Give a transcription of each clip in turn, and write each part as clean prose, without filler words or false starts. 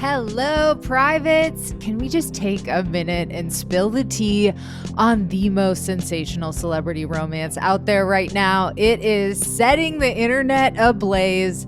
Hello, privates. Can we just take a minute and spill the tea on the most sensational celebrity romance out there right now? It is setting the internet ablaze.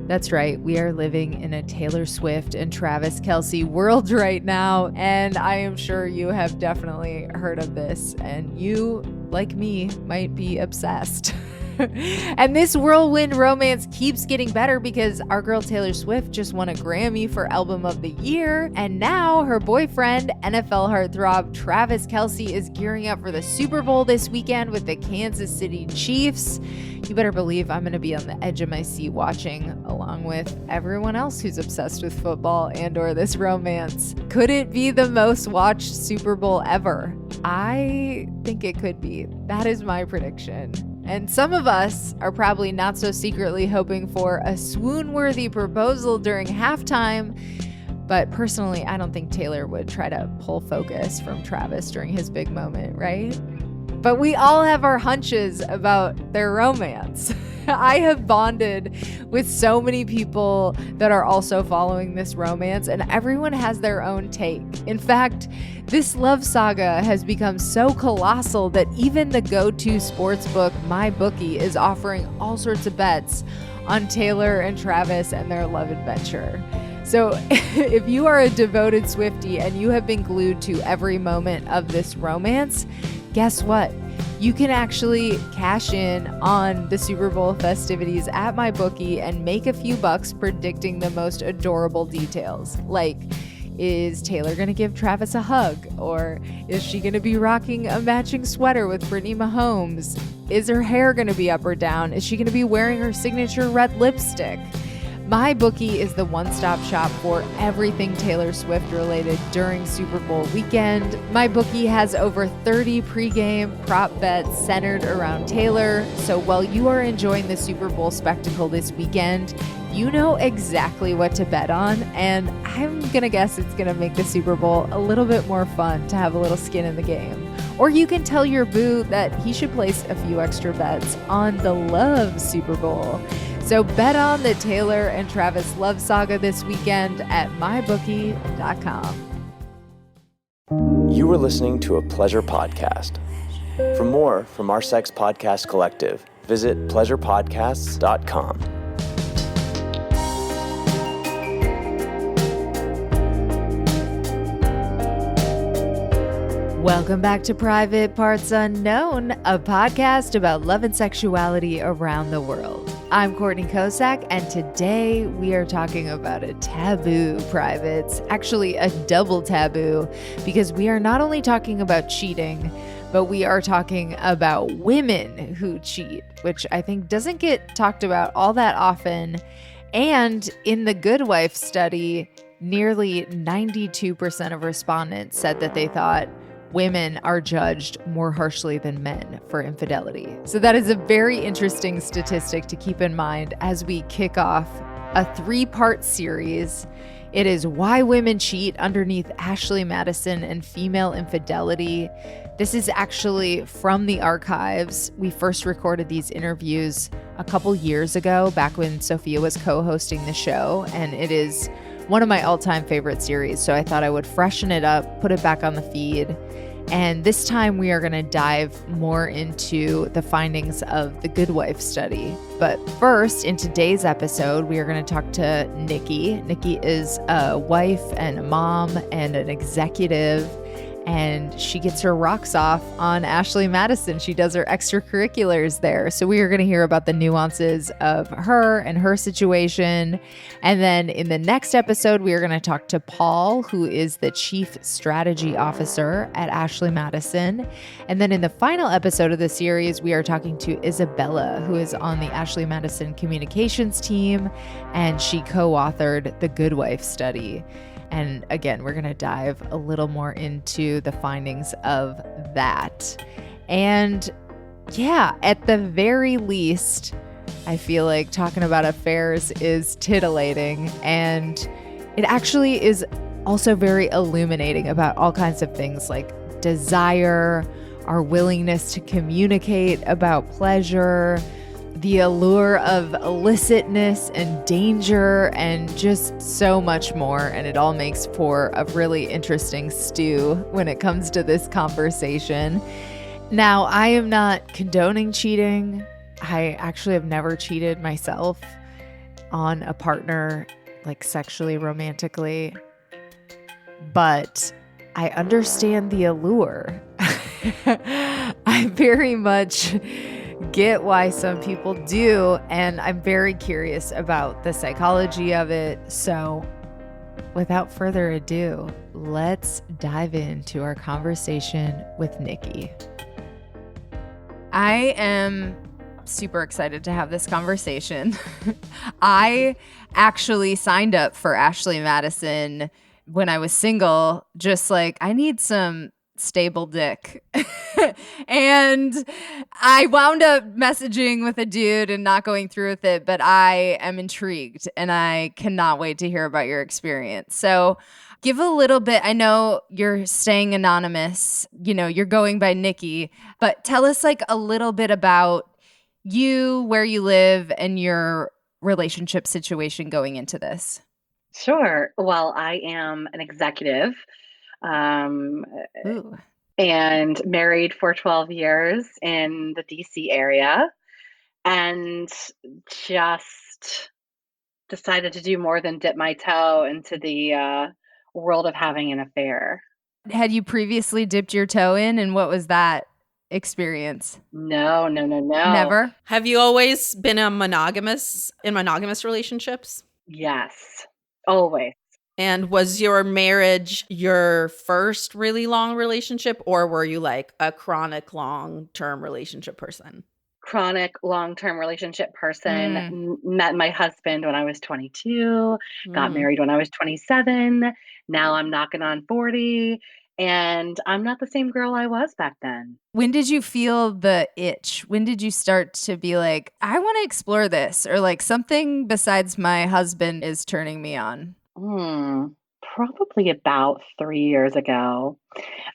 That's right. We are living in a Taylor Swift and Travis Kelce world right now. And I am sure you have definitely heard of this. And you, like me, might be obsessed. And this whirlwind romance keeps getting better because our girl Taylor Swift just won a Grammy for Album of the Year. And now her boyfriend, NFL heartthrob Travis Kelce, is gearing up for the Super Bowl this weekend with the Kansas City Chiefs. You better believe I'm going to be on the edge of my seat watching along with everyone else who's obsessed with football and or this romance. Could it be the most watched Super Bowl ever? I think it could be. That is my prediction. And some of us are probably not so secretly hoping for a swoon-worthy proposal during halftime. But personally, I don't think Taylor would try to pull focus from Travis during his big moment, right? But we all have our hunches about their romance. I have bonded with so many people that are also following this romance, and everyone has their own take. In fact, this love saga has become so colossal that even the go-to sportsbook, MyBookie, is offering all sorts of bets on Taylor and Travis and their love adventure. So if you are a devoted Swiftie and you have been glued to every moment of this romance, guess what? You can actually cash in on the Super Bowl festivities at MyBookie and make a few bucks predicting the most adorable details. Like, is Taylor going to give Travis a hug? Or is she going to be rocking a matching sweater with Brittany Mahomes? Is her hair going to be up or down? Is she going to be wearing her signature red lipstick? MyBookie is the one-stop shop for everything Taylor Swift related during Super Bowl weekend. MyBookie has over 30 pregame prop bets centered around Taylor. So while you are enjoying the Super Bowl spectacle this weekend, you know exactly what to bet on. And I'm going to guess it's going to make the Super Bowl a little bit more fun to have a little skin in the game. Or you can tell your boo that he should place a few extra bets on the Love Super Bowl. So bet on the Taylor and Travis love saga this weekend at mybookie.com. You were listening to a Pleasure podcast. For more from our Sex Podcast Collective, visit pleasurepodcasts.com. Welcome back to Private Parts Unknown, a podcast about love and sexuality around the world. I'm Courtney Kocak, and today we are talking about a taboo, privates. Actually, a double taboo, because we are not only talking about cheating, but we are talking about women who cheat, which I think doesn't get talked about all that often. And in the Good Wife study, nearly 92% of respondents said that they thought women are judged more harshly than men for infidelity. So that is a very interesting statistic to keep in mind as we kick off a 3-part series. It is Why Women Cheat underneath Ashley Madison and Female Infidelity. This is actually from the archives. We first recorded these interviews a couple years ago, back when Sophia was co-hosting the show, and it is one of my all-time favorite series. So I thought I would freshen it up, put it back on the feed. And this time we are going to dive more into the findings of the Good Wife study. But first, in today's episode, we are going to talk to Nikki. Nikki is a wife and a mom and an executive, and she gets her rocks off on Ashley Madison. She does her extracurriculars there. So we are going to hear about the nuances of her and her situation. And then in the next episode, we are going to talk to Paul, who is the Chief Strategy Officer at Ashley Madison. And then in the final episode of the series, we are talking to Isabella, who is on the Ashley Madison communications team, and she co-authored the Good Wife study. And again, we're going to dive a little more into the findings of that. And yeah, at the very least, I feel like talking about affairs is titillating, and it actually is also very illuminating about all kinds of things like desire, our willingness to communicate about pleasure, the allure of illicitness and danger and just so much more. And it all makes for a really interesting stew when it comes to this conversation. Now, I am not condoning cheating. I actually have never cheated myself on a partner, like sexually, romantically, but I understand the allure. I very much get why some people do, and I'm very curious about the psychology of it. So without further ado, let's dive into our conversation with Nikki. I am super excited to have this conversation. I actually signed up for Ashley Madison when I was single, just like, I need some stable dick. And I wound up messaging with a dude and not going through with it, but I am intrigued and I cannot wait to hear about your experience. So give a little bit. I know you're staying anonymous, you're going by Nikki, but tell us like a little bit about you, where you live, and your relationship situation going into this. Sure. Well, I am an executive Ooh. and married for 12 years in the DC area, and just decided to do more than dip my toe into the world of having an affair. Had you previously dipped your toe in, and what was that experience? No. Never? Have you always been in monogamous relationships? Yes, always. And was your marriage your first really long relationship, or were you like a chronic long-term relationship person? Chronic long-term relationship person. Met my husband when I was 22, got married when I was 27. Now I'm knocking on 40, and I'm not the same girl I was back then. When did you feel the itch? When did you start to be like, I want to explore this, or like something besides my husband is turning me on? Probably about 3 years ago,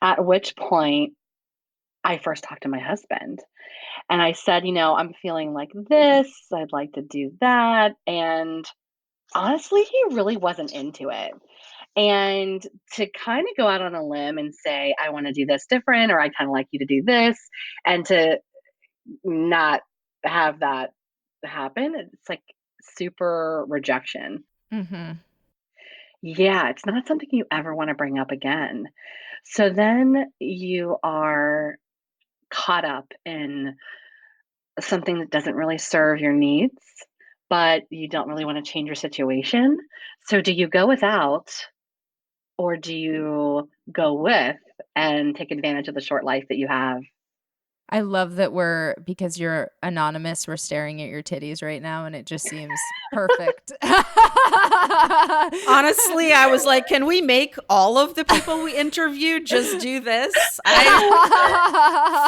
at which point I first talked to my husband. And I said, I'm feeling like this. I'd like to do that. And honestly, he really wasn't into it. And to kind of go out on a limb and say, I want to do this different, or I kind of like you to do this, and to not have that happen, it's like super rejection. Mm-hmm. Yeah, it's not something you ever want to bring up again. So then you are caught up in something that doesn't really serve your needs, but you don't really want to change your situation. So do you go without, or do you go with and take advantage of the short life that you have? I love that because you're anonymous, we're staring at your titties right now, and it just seems perfect. Honestly, I was like, can we make all of the people we interviewed just do this?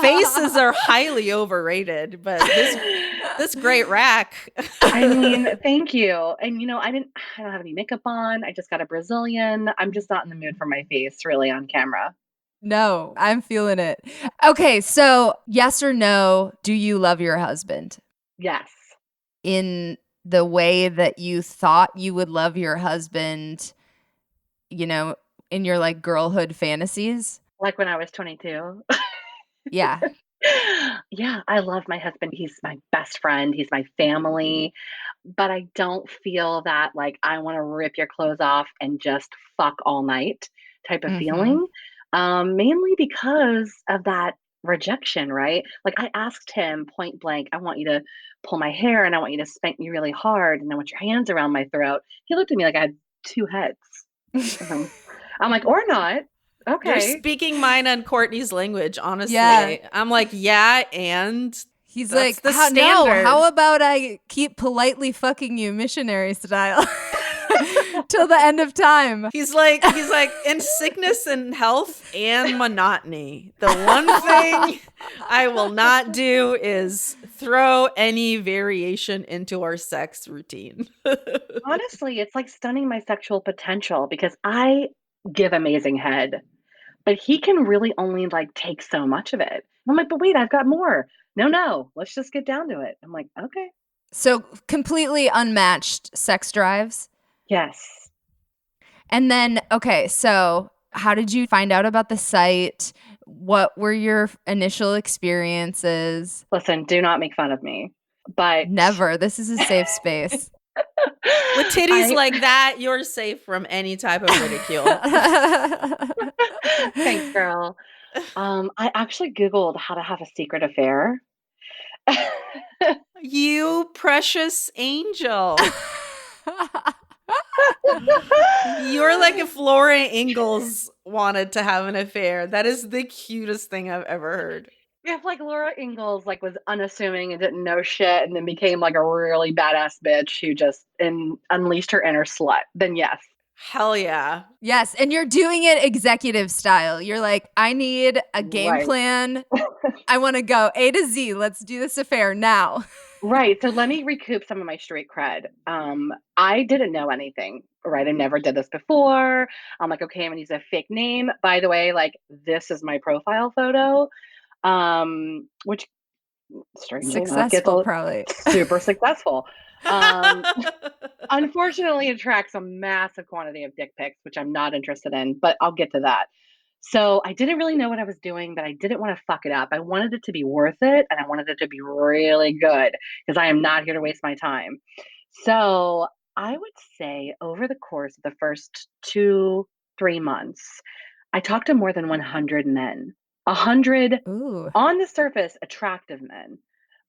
Faces are highly overrated, but this great rack. I mean, thank you. And I don't have any makeup on. I just got a Brazilian. I'm just not in the mood for my face really on camera. No, I'm feeling it. Okay, so yes or no, do you love your husband? Yes. In the way that you thought you would love your husband, in your like girlhood fantasies? Like when I was 22. Yeah. Yeah, I love my husband. He's my best friend. He's my family. But I don't feel that like I want to rip your clothes off and just fuck all night type of feeling. Mainly because of that rejection, right? Like I asked him point blank, I want you to pull my hair and I want you to spank me really hard and I want your hands around my throat. He looked at me like I had two heads. I'm like, or not. Okay. You're speaking mine and Courtney's language, honestly. Yeah. I'm like, yeah, and He's that's like, the no, standard. how about I keep politely fucking you missionary style till the end of time? He's like in sickness and health and monotony. The one thing I will not do is throw any variation into our sex routine. Honestly, it's like stunning my sexual potential because I give amazing head, But he can really only like take so much of it. And I'm like, but wait, I've got more. No, let's just get down to it. I'm like, okay. So completely unmatched sex drives. Yes. And then, okay, so how did you find out about the site? What were your initial experiences? Listen, do not make fun of me. But Never. This is a safe space. With titties I- like that, you're safe from any type of ridicule. Thanks, girl. I actually Googled how to have a secret affair. You precious angel. You're like if Laura Ingalls wanted to have an affair. That is the cutest thing I've ever heard. If like Laura Ingalls like was unassuming and didn't know shit and then became like a really badass bitch who just unleashed her inner slut, then yes. Hell yeah. Yes, and you're doing it executive style. You're like, I need a game Right. plan. I want to go A to Z. Let's do this affair now. Right. So let me recoup some of my street cred. I didn't know anything, right? I never did this before. I'm like, okay, I'm gonna use a fake name. By the way, like this is my profile photo. Which strangely enough gets Successful, probably. super successful. Unfortunately attracts a massive quantity of dick pics, which I'm not interested in, but I'll get to that. So I didn't really know what I was doing, but I didn't want to fuck it up. I wanted it to be worth it and I wanted it to be really good because I am not here to waste my time. So I would say over the course of the first 2, 3 months, I talked to more than 100 men, 100 Ooh. on the surface attractive men.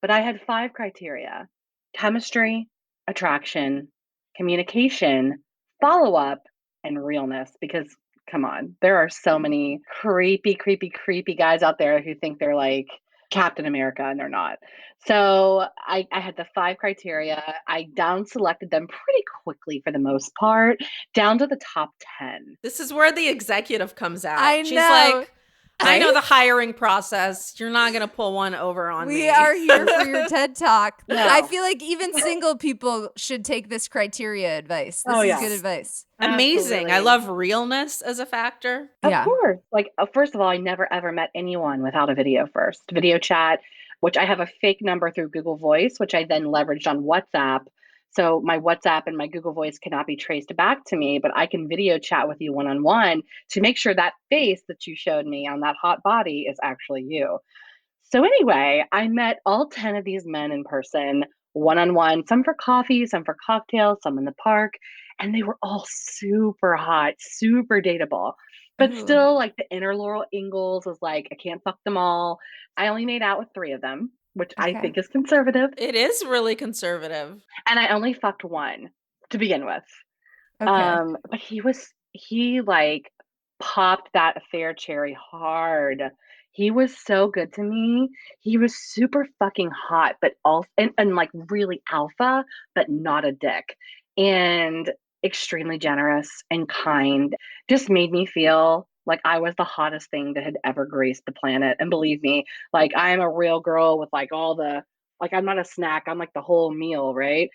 But I had 5 criteria: chemistry, attraction, communication, follow up, and realness. Because come on, there are so many creepy guys out there who think they're like Captain America and they're not. So I had the 5 criteria. I down selected them pretty quickly for the most part, down to the top 10. This is where the executive comes out. I She's know. like, I know Right? the hiring process. You're not going to pull one over on me. We are here for your TED Talk. No. I feel like even single people should take this criteria advice. This Oh, is yeah. good advice. Amazing. I Absolutely. love realness as a factor. Of Yeah. course. Like, first of all, I never ever met anyone without a video first. Video chat, which I have a fake number through Google Voice, which I then leveraged on WhatsApp. So my WhatsApp and my Google Voice cannot be traced back to me, but I can video chat with you one on one to make sure that face that you showed me on that hot body is actually you. So anyway, I met all 10 of these men in person, one on one, some for coffee, some for cocktails, some in the park, and they were all super hot, super dateable. But Ooh. still, like the inner Laurel Ingalls was like, I can't fuck them all. I only made out with 3 of them, which I Okay. think is conservative. It is really conservative. And I only fucked one to begin with. Okay. But he like popped that affair cherry hard. He was so good to me. He was super fucking hot, but also and like really alpha, but not a dick. And extremely generous and kind. Just made me feel like I was the hottest thing that had ever graced the planet. And believe me, like I'm a real girl with like all the like I'm not a snack, I'm like the whole meal, right?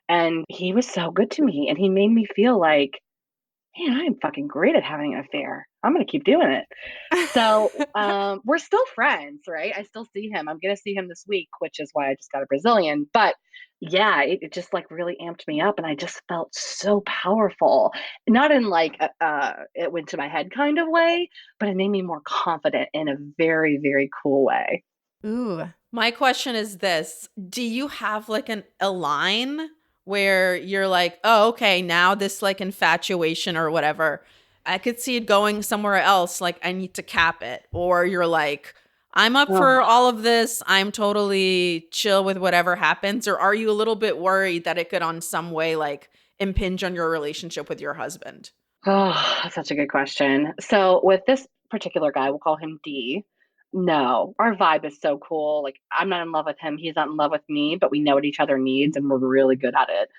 And he was so good to me and he made me feel like, man, I am fucking great at having an affair. I'm gonna keep doing it. So we're still friends, right? I still see him. I'm gonna see him this week, which is why I just got a Brazilian. But yeah, it just like really amped me up and I just felt so powerful. Not in like it went to my head kind of way, but it made me more confident in a very, very cool way. Ooh. My question is this. Do you have like a line where you're like, oh, okay, now this like infatuation or whatever, I could see it going somewhere else. Like I need to cap it. Or you're like, I'm up for all of this. I'm totally chill with whatever happens. Or are you a little bit worried that it could on some way like impinge on your relationship with your husband? Oh, that's such a good question. So with this particular guy, we'll call him D. No, our vibe is so cool. Like I'm not in love with him, he's not in love with me, but we know what each other needs and we're really good at it.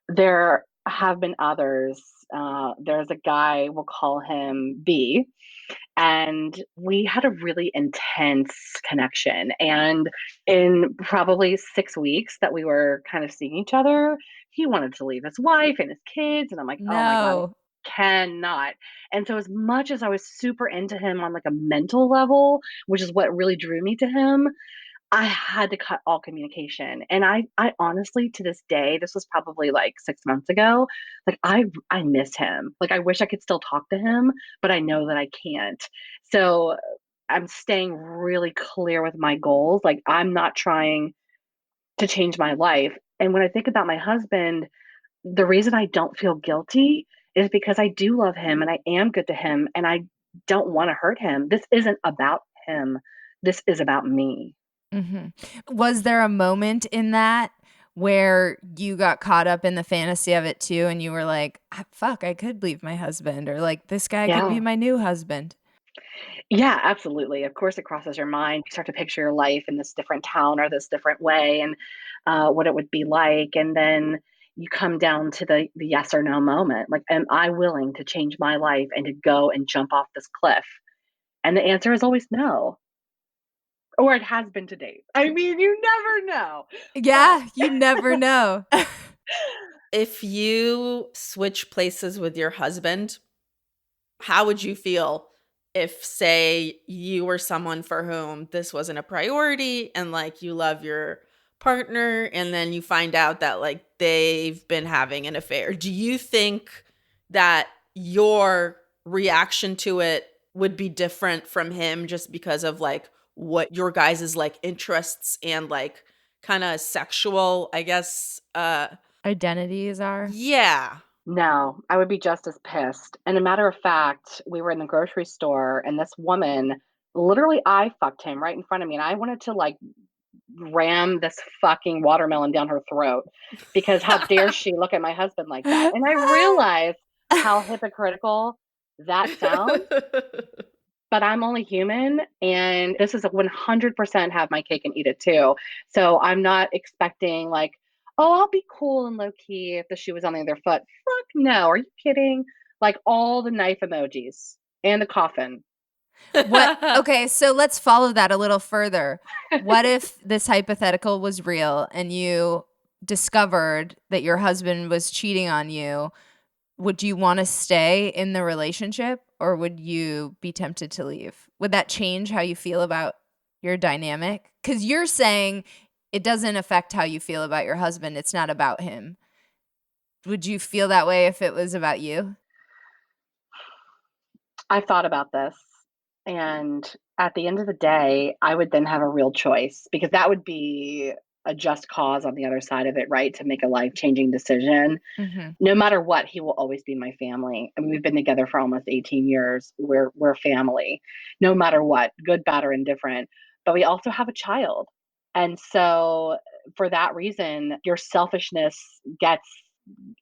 There have been others. There's a guy, we'll call him B, and we had a really intense connection. And in probably 6 weeks that we were kind of seeing each other, he wanted to leave his wife and his kids. And I'm like, oh my God, No. Cannot. And so as much as I was super into him on like a mental level, which is what really drew me to him, I had to cut all communication. And I honestly, to this day, this was probably like 6 months ago, like I miss him. Like I wish I could still talk to him, but I know that I can't. So I'm staying really clear with my goals. Like I'm not trying to change my life. And when I think about my husband, the reason I don't feel guilty is because I do love him and I am good to him and I don't want to hurt him. This isn't about him. This is about me. Was there a moment in that where you got caught up in the fantasy of it too and you were like, fuck, I could leave my husband, or like this guy could be Yeah. my new husband? Yeah, absolutely. Of course, it crosses your mind. You start to picture your life in this different town or this different way and what it would be like. And then you come down to the yes or no moment. Like, am I willing to change my life and to go and jump off this cliff? And the answer is always no, or it has been to date. I mean, you never know. But Yeah, you never know. If you switch places with your husband, how would you feel if, say, you were someone for whom this wasn't a priority and like you love your partner and then you find out that like they've been having an affair? Do you think that your reaction to it would be different from him just because of like what your guys' like interests and like kind of sexual, I guess, Identities are. yeah. no, I would be just as pissed. And a matter of fact, we were in the grocery store and this woman, literally, I fucked him right in front of me. And I wanted to like ram this fucking watermelon down her throat because how dare she look at my husband like that? And I realized how hypocritical that sounds, but I'm only human and this is a 100% have my cake and eat it too. So I'm not expecting like, oh, I'll be cool and low key if the shoe was on the other foot. Fuck no. Are you kidding? Like all the knife emojis and the coffin. What? Okay, so let's follow that a little further. What if this hypothetical was real and you discovered that your husband was cheating on you? Would you want to stay in the relationship or would you be tempted to leave? Would that change how you feel about your dynamic? Because you're saying it doesn't affect how you feel about your husband. It's not about him. Would you feel that way if it was about you? I've thought about this. And at the end of the day, I would then have a real choice because that would be a just cause on the other side of it, right? To make a life changing decision. Mm-hmm. No matter what, he will always be my family. I mean, we've been together for almost 18 years. We're family, no matter what, good, bad, or indifferent. But we also have a child. And so for that reason, your selfishness gets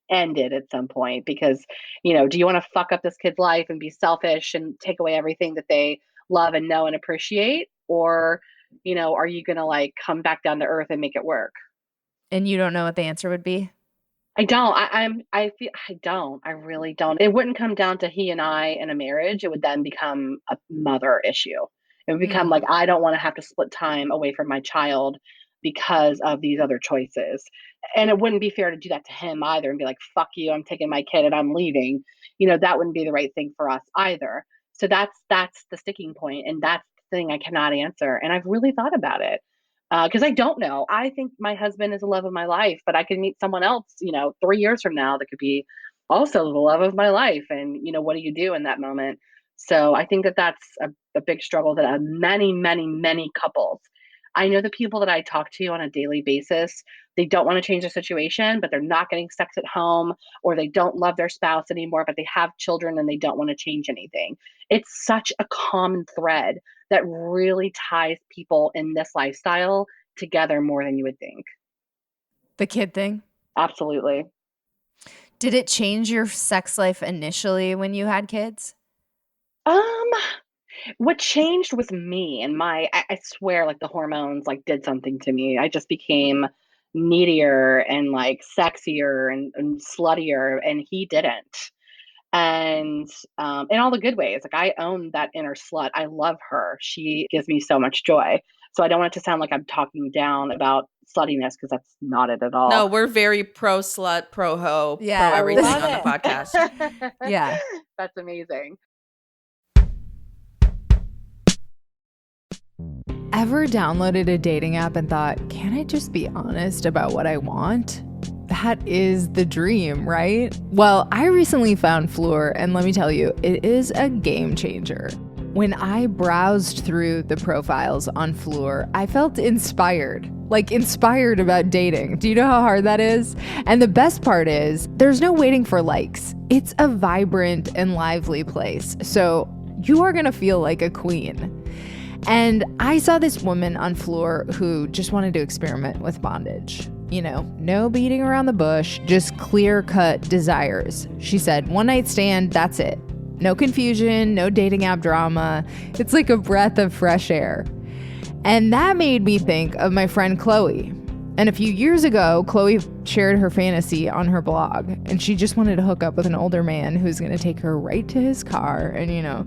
ended at some point because, do you want to fuck up this kid's life and be selfish and take away everything that they love and know and appreciate? Or, are you going to like come back down to earth and make it work? And you don't know what the answer would be? I don't. I feel I don't. I really don't. It wouldn't come down to he and I in a marriage. It would then become a mother issue. It would become like I don't want to have to split time away from my child because of these other choices. And it wouldn't be fair to do that to him either and be like, fuck you, I'm taking my kid and I'm leaving. That wouldn't be the right thing for us either. So that's the sticking point, and that's the thing I cannot answer. And I've really thought about it because I don't know. I think my husband is the love of my life, but I could meet someone else, 3 years from now that could be also the love of my life. And, what do you do in that moment? So I think that that's a big struggle that many, many, many couples. I know the people that I talk to on a daily basis, they don't want to change the situation, but they're not getting sex at home, or they don't love their spouse anymore, but they have children and they don't want to change anything. It's such a common thread that really ties people in this lifestyle together more than you would think. The kid thing? Absolutely. Did it change your sex life initially when you had kids? Um, what changed was me and I swear like the hormones like did something to me. I just became needier and like sexier and sluttier, and he didn't. And in all the good ways, like I own that inner slut. I love her. She gives me so much joy. So I don't want it to sound like I'm talking down about sluttiness, because that's not it at all. No, we're very pro slut, pro hoe, Yeah. pro I everything love on the it. podcast. Yeah. That's amazing. Ever downloaded a dating app and thought, can I just be honest about what I want? That is the dream, right? Well, I recently found Fleur, and let me tell you, it is a game changer. When I browsed through the profiles on Fleur, I felt inspired. Like inspired about dating. Do you know how hard that is? And the best part is, there's no waiting for likes. It's a vibrant and lively place. So you are gonna feel like a queen. And I saw this woman on Fleur who just wanted to experiment with bondage. You know, no beating around the bush, just clear-cut desires. She said, one night stand, that's it. No confusion, no dating app drama. It's like a breath of fresh air. And that made me think of my friend Chloe. And a few years ago, Chloe shared her fantasy on her blog, and she just wanted to hook up with an older man who's going to take her right to his car and, you know.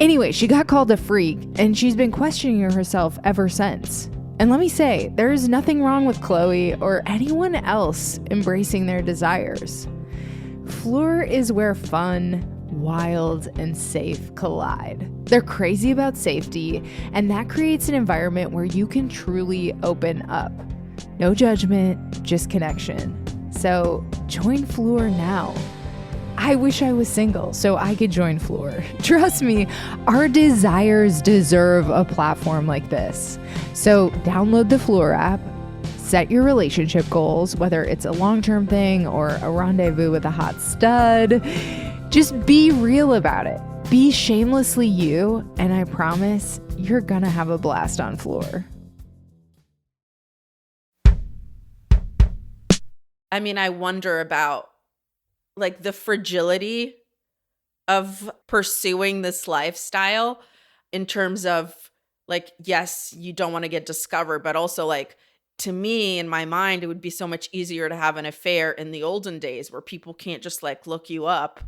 Anyway, she got called a freak, and she's been questioning herself ever since. And let me say, there is nothing wrong with Chloe or anyone else embracing their desires. Fleur is where fun, wild, and safe collide. They're crazy about safety, and that creates an environment where you can truly open up. No judgment, just connection. So join Fleur now. I wish I was single so I could join Fleur. Trust me, our desires deserve a platform like this. So download the Fleur app, set your relationship goals, whether it's a long-term thing or a rendezvous with a hot stud. Just be real about it. Be shamelessly you, and I promise you're gonna have a blast on Fleur. I mean, I wonder about like the fragility of pursuing this lifestyle in terms of like, yes, you don't want to get discovered, but also like, to me, in my mind, it would be so much easier to have an affair in the olden days where people can't just like look you up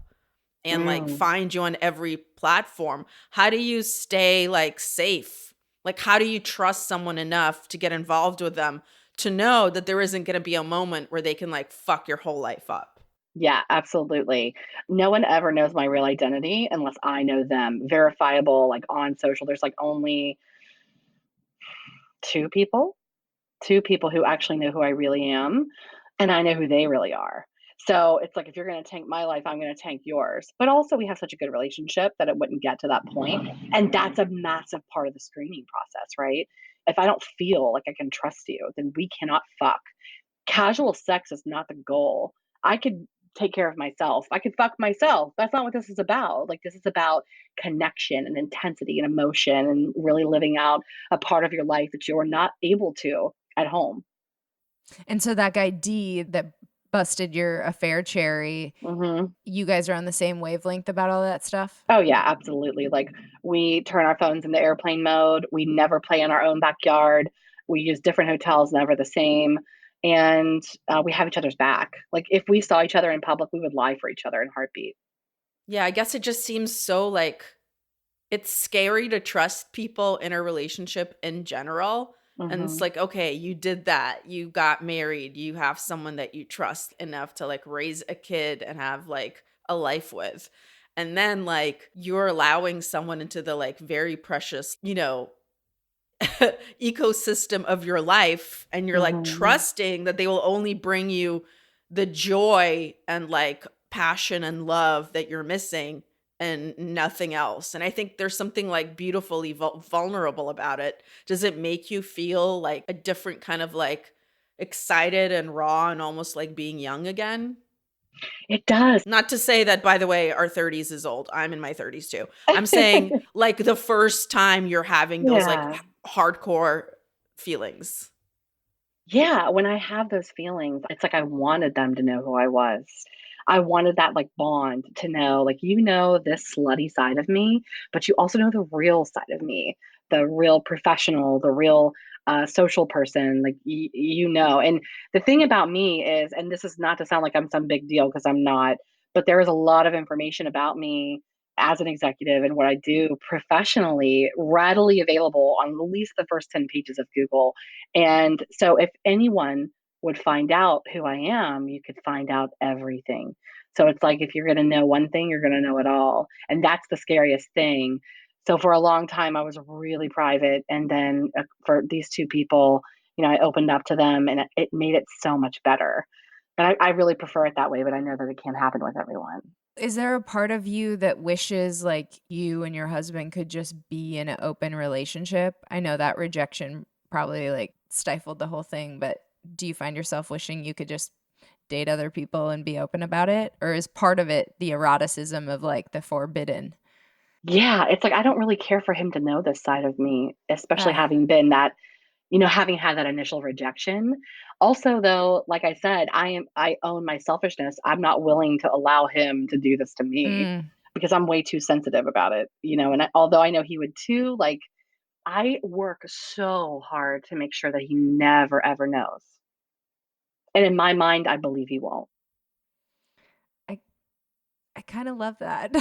and like find you on every platform. How do you stay like safe? Like, how do you trust someone enough to get involved with them to know that there isn't going to be a moment where they can like fuck your whole life up? Yeah, absolutely. No one ever knows my real identity unless I know them. Verifiable, like on social, there's like only two people, two people who actually know who I really am, and I know who they really are. So it's like, if you're going to tank my life, I'm going to tank yours. But also, we have such a good relationship that it wouldn't get to that point. And that's a massive part of the screening process, right? If I don't feel like I can trust you, then we cannot fuck. Casual sex is not the goal. I could take care of myself. I could fuck myself. That's not what this is about. Like, this is about connection and intensity and emotion and really living out a part of your life that you're not able to at home. And so that guy D that busted your affair cherry, you guys are on the same wavelength about all that stuff? Oh, yeah, absolutely. Like, we turn our phones into airplane mode. We never play in our own backyard. We use different hotels, never the same. And we have each other's back. Like, if we saw each other in public, we would lie for each other in a heartbeat. Yeah, I guess it just seems so like it's scary to trust people in a relationship in general. And it's like, okay, you did that. You got married. You have someone that you trust enough to like raise a kid and have like a life with. And then like you're allowing someone into the like very precious, you know, ecosystem of your life, and you're like trusting that they will only bring you the joy and like passion and love that you're missing and nothing else. And I think there's something like beautifully vulnerable about it. Does it make you feel like a different kind of like excited and raw and almost like being young again? It does. Not to say that, by the way, our 30s is old. I'm in my 30s too. I'm saying like the first time you're having those like hardcore feelings. Yeah, when I have those feelings, it's like I wanted them to know who I was. I wanted that like bond to know, like, you know, this slutty side of me, but you also know the real side of me, the real professional, the real social person, like, you know. And the thing about me is, and this is not to sound like I'm some big deal because I'm not, but there is a lot of information about me as an executive and what I do professionally readily available on at least the first 10 pages of Google. And so if anyone would find out who I am, you could find out everything. So it's like if you're going to know one thing, you're going to know it all. And that's the scariest thing. So for a long time, I was really private. And then for these two people, I opened up to them and it made it so much better. And I really prefer it that way, but I know that it can't happen with everyone. Is there a part of you that wishes like you and your husband could just be in an open relationship? I know that rejection probably like stifled the whole thing, but do you find yourself wishing you could just date other people and be open about it? Or is part of it the eroticism of like the forbidden? Yeah, it's like I don't really care for him to know this side of me, especially Ah. having been that, having had that initial rejection. Also, though, like I said, I own my selfishness. I'm not willing to allow him to do this to me because I'm way too sensitive about it, and although I know he would too, like I work so hard to make sure that he never ever knows. And in my mind, I believe he won't. I kind of love that.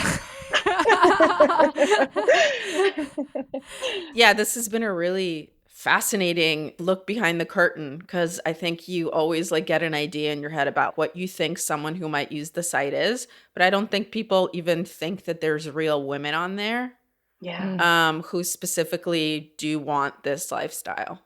Yeah, this has been a really fascinating look behind the curtain because I think you always like get an idea in your head about what you think someone who might use the site is, but I don't think people even think that there's real women on there Yeah. who specifically do want this lifestyle.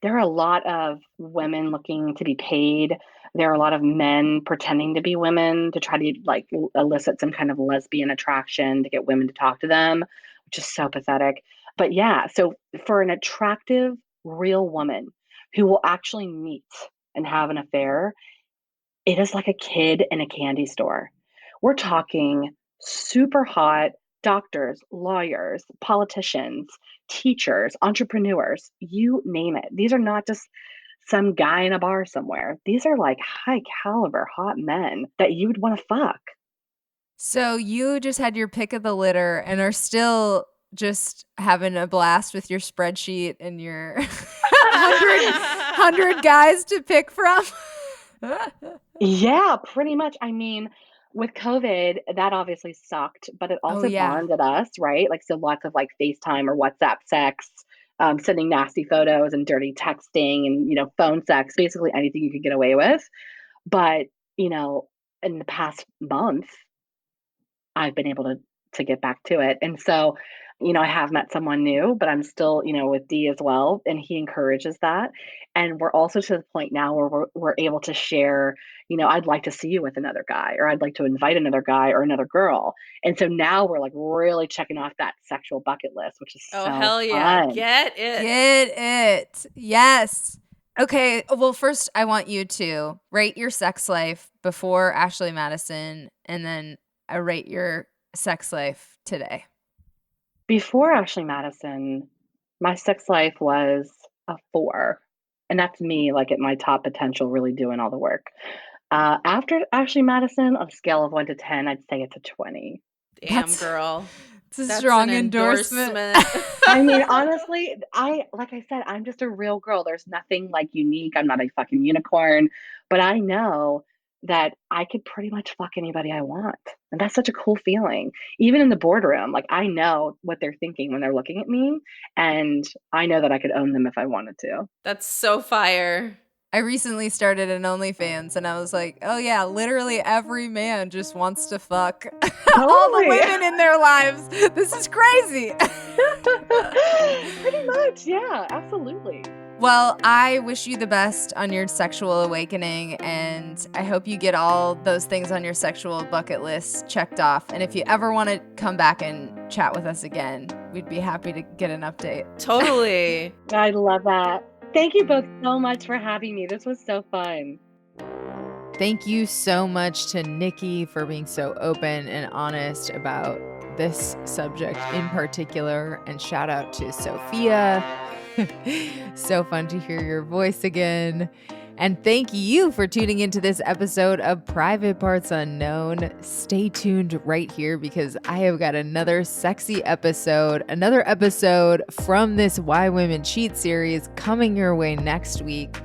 There are a lot of women looking to be paid. There are a lot of men pretending to be women to try to like elicit some kind of lesbian attraction to get women to talk to them, which is so pathetic. But yeah, so for an attractive, real woman who will actually meet and have an affair, it is like a kid in a candy store. We're talking super hot doctors, lawyers, politicians, teachers, entrepreneurs, you name it. These are not just some guy in a bar somewhere. These are like high caliber, hot men that you would want to fuck. So you just had your pick of the litter and are still just having a blast with your spreadsheet and your 100 guys to pick from? Yeah, pretty much. I mean, with COVID, that obviously sucked, but it Oh, also yeah. bonded us, right? Like, so lots of like FaceTime or WhatsApp sex, sending nasty photos and dirty texting and, phone sex, basically anything you could get away with. But, in the past month, I've been able to get back to it. And so, I have met someone new, but I'm still, with D as well, and he encourages that. And we're also to the point now where we're able to share, I'd like to see you with another guy, or I'd like to invite another guy or another girl. And so now we're like really checking off that sexual bucket list, which is Oh, so hell yeah. fun. Get it. Get it. Yes. Okay. Well, first, I want you to rate your sex life before Ashley Madison, and then I rate your sex life today. Before Ashley Madison, my sex life was a 4. And that's me, like at my top potential, really doing all the work. After Ashley Madison, on a scale of 1 to 10, I'd say it's a 20. Damn, girl. It's a That's strong an endorsement. I mean, honestly, like I said, I'm just a real girl. There's nothing like unique. I'm not a fucking unicorn, but I know that I could pretty much fuck anybody I want. And that's such a cool feeling. Even in the boardroom, like I know what they're thinking when they're looking at me, and I know that I could own them if I wanted to. That's so fire. I recently started an OnlyFans and I was like, oh yeah, literally every man just wants to fuck all the Totally. women in their lives. This is crazy. Pretty much, yeah, absolutely. Well, I wish you the best on your sexual awakening, and I hope you get all those things on your sexual bucket list checked off. And if you ever want to come back and chat with us again, we'd be happy to get an update. Totally. I love that. Thank you both so much for having me. This was so fun. Thank you so much to Nikki for being so open and honest about this subject in particular. And shout out to Sophia. So fun to hear your voice again. And thank you for tuning into this episode of Private Parts Unknown. Stay tuned right here because I have got another sexy episode, another episode from this Why Women Cheat series coming your way next week.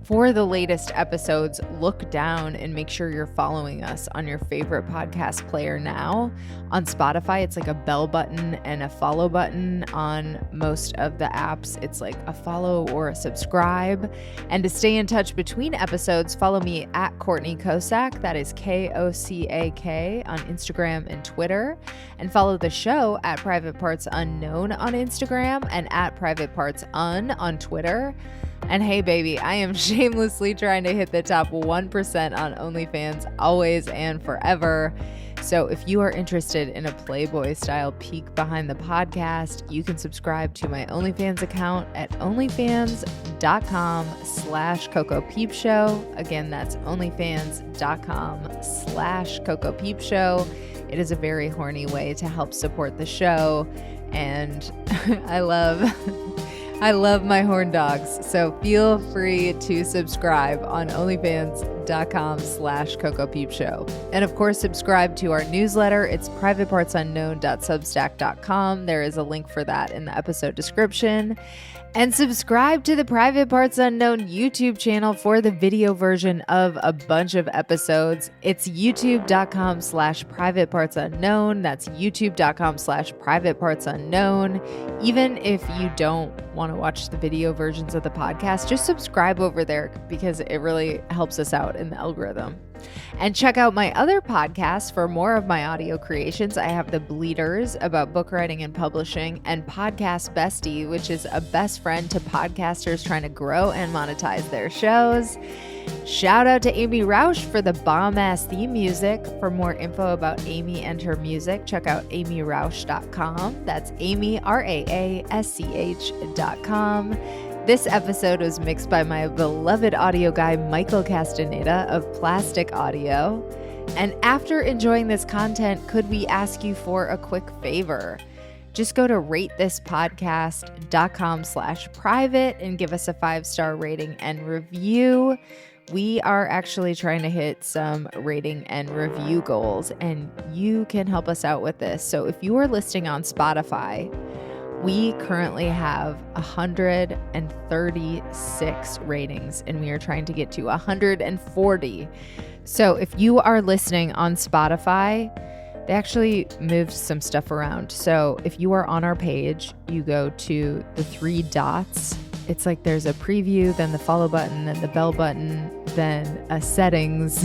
For the latest episodes, look down and make sure you're following us on your favorite podcast player now. On Spotify, it's like a bell button and a follow button. On most of the apps, it's like a follow or a subscribe. And to stay in touch between episodes, follow me at Courtney Kocak, that is Kocak, on Instagram and Twitter. And follow the show at Private Parts Unknown on Instagram and at Private Parts Un on Twitter. And hey, baby, I am shamelessly trying to hit the top 1% on OnlyFans always and forever. So if you are interested in a Playboy-style peek behind the podcast, you can subscribe to my OnlyFans account at onlyfans.com/CocoPeepShow. Again, that's onlyfans.com/CocoPeepShow. It is a very horny way to help support the show. And I love my horn dogs, so feel free to subscribe on onlyfans.com/CocoPeepShow. And of course, subscribe to our newsletter. It's privatepartsunknown.substack.com. There is a link for that in the episode description. And subscribe to the Private Parts Unknown YouTube channel for the video version of a bunch of episodes. It's youtube.com/privatepartsunknown. That's youtube.com/privatepartsunknown. Even if you don't want to watch the video versions of the podcast, just subscribe over there because it really helps us out in the algorithm. And check out my other podcasts for more of my audio creations. I have The Bleeders about book writing and publishing, and Podcast Bestie, which is a best friend to podcasters trying to grow and monetize their shows. Shout out to Amy Rausch for the bomb-ass theme music. For more info about Amy and her music, check out amyrausch.com. That's Amy, RAASCH.com. This episode was mixed by my beloved audio guy, Michael Castaneda of Plastic Audio. And after enjoying this content, could we ask you for a quick favor? Just go to ratethispodcast.com/private and give us a 5-star rating and review. We are actually trying to hit some rating and review goals, and you can help us out with this. So if you are listening on Spotify, we currently have 136 ratings, and we are trying to get to 140. So if you are listening on Spotify, they actually moved some stuff around. So if you are on our page, you go to the 3 dots. It's like there's a preview, then the follow button, then the bell button, then a settings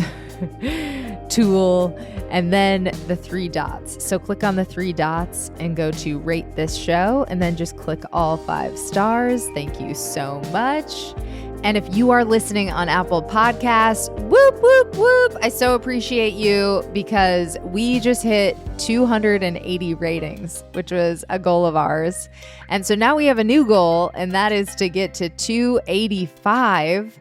tool, and then the 3 dots. So click on the 3 dots and go to rate this show, and then just click all 5 stars. Thank you so much. And if you are listening on Apple Podcasts, whoop, whoop, whoop. I so appreciate you because we just hit 280 ratings, which was a goal of ours. And so now we have a new goal, and that is to get to 285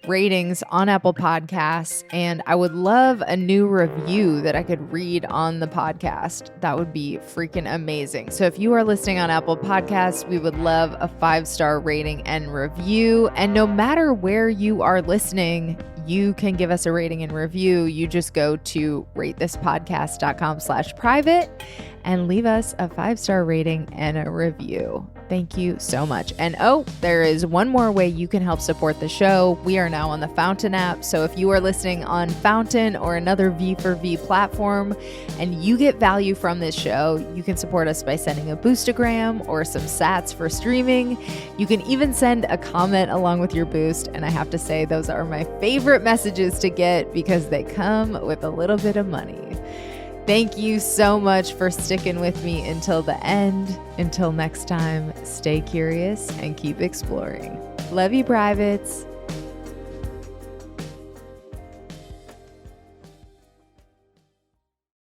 ratings on Apple Podcasts. And I would love a new review that I could read on the podcast. That would be freaking amazing. So if you are listening on Apple Podcasts, we would love a 5-star rating and review. And no matter where you are listening, you can give us a rating and review. You just go to ratethispodcast.com/private and leave us a 5-star rating and a review. Thank you so much. And there is one more way you can help support the show. We are now on the Fountain app. So if you are listening on Fountain or another V4V platform and you get value from this show, you can support us by sending a boostagram or some sats for streaming. You can even send a comment along with your boost. And I have to say, those are my favorite messages to get because they come with a little bit of money. Thank you so much for sticking with me until the end. Until next time, stay curious and keep exploring. Love you, privates.